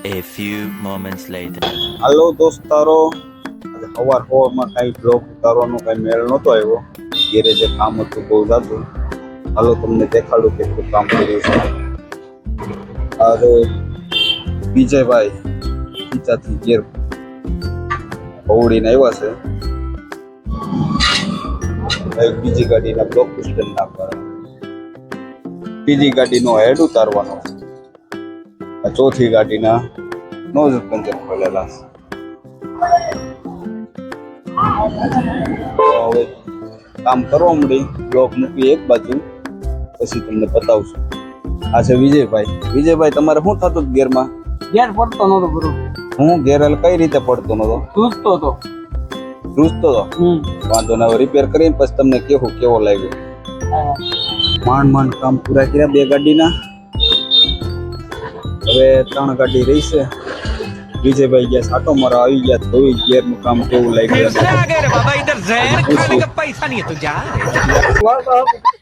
A few moments later. હાલો દોસ્તારો, આજે સવારમાં કાંઈ બ્લોગ ઉતારવાનો કાંઈ મેળ નહોતો આવ્યો. ઘેરે જે કામ હતું બહુ જાતું. હાલો તમને દેખાડું કેટલું કામ કર્યું છે. આજે વિજયભાઈ ખીચાથી ઘેર પૌડીને આવ્યા છે. એક બીજી ગાડીના બ્લોક સ્ટેન્ડ નાખવાના, બીજી ગાડીનો હેડ ઉતારવાનો, આ ચોથી ગાડીના નોઝ પંચર ખોલેલા છે. હવે કામ કરવા મળી, બ્લોક મૂકી એક બાજુ, પછી તમને બતાવશું. આ છે વિજયભાઈ. વિજયભાઈ તમારે શું થતું ગેરમાં? ગેર પડતો નતો બરો. હું ગેર કઈ રીતે પડતો નતો? ધૂસતો તો. ધ્રુજતો હતો. વાંધો ના, રિપેર કરીને પછી તમને કેવું કેવો લાગ્યો. માંડ કામ પૂરા કર્યા બે ગાડીના. હવે 3 ગાડી રહી છે. વિજયભાઈ ગયા સાટો મારા આવી ગયા, ધોઈ ગેરનું કામ કેવું લાગ્યું.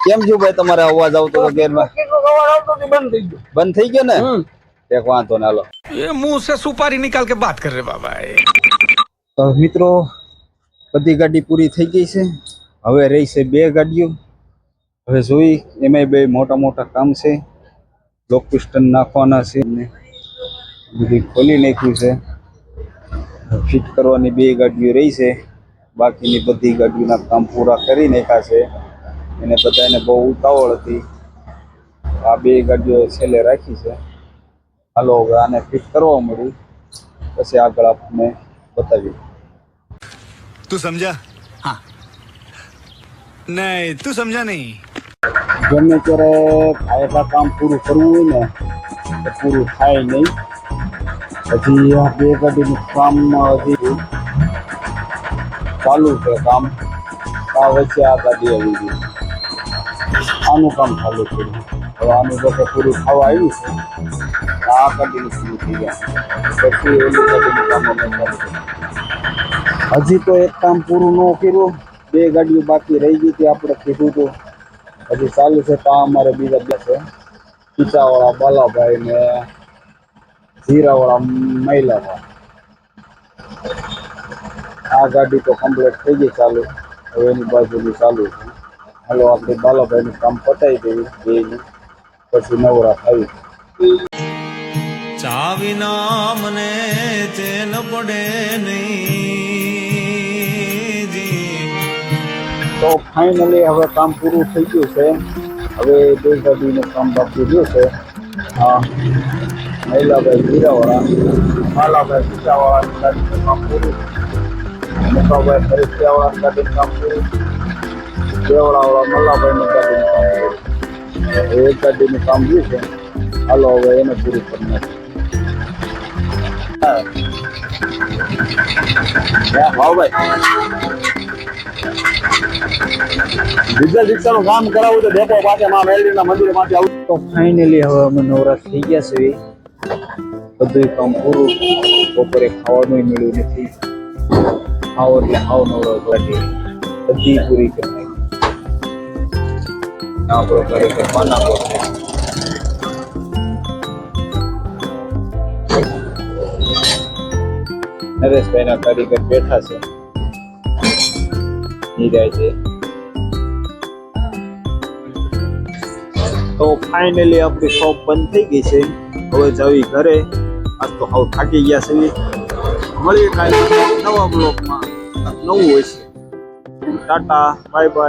કેમ છું ભાઈ તમારે અવાજ આવતો હતો ગેરમાં? બંધ થઈ ગયો ને? એક વાંધો ના, હાલો. ये मुंह से सुपारी निकाल के बात कर रहे बाबा. તો મિત્રો બધી ગાડી પૂરી થઈ ગઈ છે. હવે રહી છે 2 ગાડીઓ. હવે જોઈ એમાંય 2 મોટા કામ છે. બ્લોક પિસ્ટન નાખવાના છે, બધું ખોલી નાખ્યું છે. ફિટ કરવાની 2 ગાડીઓ રહી છે. બાકીની બધી ગાડીઓના કામ પૂરા કરી નાખ્યા છે. એને બધાને બહુ ઉતાવળ હતી. આ 2 ગાડીઓ છેલ્લે રાખી છે. હાલો હવે આને ફિટ કરવા મળી, પછી આગળ આપને બતાવી. तू समझा? हाँ. नहीं तू समझा नहीं. ગમે ત્યારે કાયદા કામ પૂરું કરવું હોય ને તો પૂરું થાય નહીં. હજી આ 2 ગાડીનું કામ હજી ચાલુ છે કામ. આ વચ્ચે આ ગાડી આવી ગઈ, આનું કામ ચાલુ કર્યું. હવે આનું લોકો પૂરું થવા આવ્યું છે. આ ગાડીનું પૂરું થઈ ગયા પછી ઓલી ગાડીનું કામ અમે ચાલુ કર્યું. હજી તો એક કામ પૂરું ન કર્યું, 2 ગાડીઓ બાકી રહી ગઈ હતી. આપણે કીધું હતું હજી ચાલુ છે. તો અમારે બીજા 2 છે, ખીચાવાળા બાલાભાઈ ને જીરાવાળા મહિલાભાઈ. આ ગાડી તો કમ્પ્લીટ થઈ ગઈ ચાલુ. હવે એની બાજુની ચાલુ છે. હાલો આપણે બાલાભાઈનું કામ પતાવી દેવું બેયનું, પછી નવરા આવી. ચાવીના મને ચેન પડે નહીં. તો ફાઇનલી હવે કામ પૂરું થઈ ગયું છે. હવે 2 ગાડીનું કામ બાકી રહ્યું છે. હા, મહિલાભાઈ જીરાવાળા, બાલાભાઈ ખીચાવાળાની ગાડીનું કામ પૂરું, મુકાભાઈ ફરીસિયાવાળાની ગાડીનું કામ પૂરું, દેવળાવાળા મલ્લાભાઈની ગાડીનું કામ પૂરું. હવે 1 ગાડીનું કામ રહ્યું છે. હાલો હવે એને પૂરું કરી નાખ્યું. હા ભાઈ, ડીઝલ રિક્ષાનું કામ કરાવું તો ડેપો પાસે મેલડીના મંદિરમાંથી આવું. તો ફાઇનલી હવે અમે નવરા થઈ ગયા છે. બધું કામ પૂરું. બપોરે ખાવાનું મળ્યું નથી. ખાવ એટલે ખાવ નવરો ગાડી બધી પૂરી કરી નાખી. આપણો ખરેખર પાના નરેશભાઈના કારીગર બેઠા છે, નીરાય છે. તો ફાઇનલી આપણી શોપ બંધ થઈ ગઈ છે. હવે જવી ઘરે. આજ તો હાવ થાકી ગયા છે. મળીએ કાલે નવા બ્લોગમાં, નવું હોય છે. Tata, bye bye.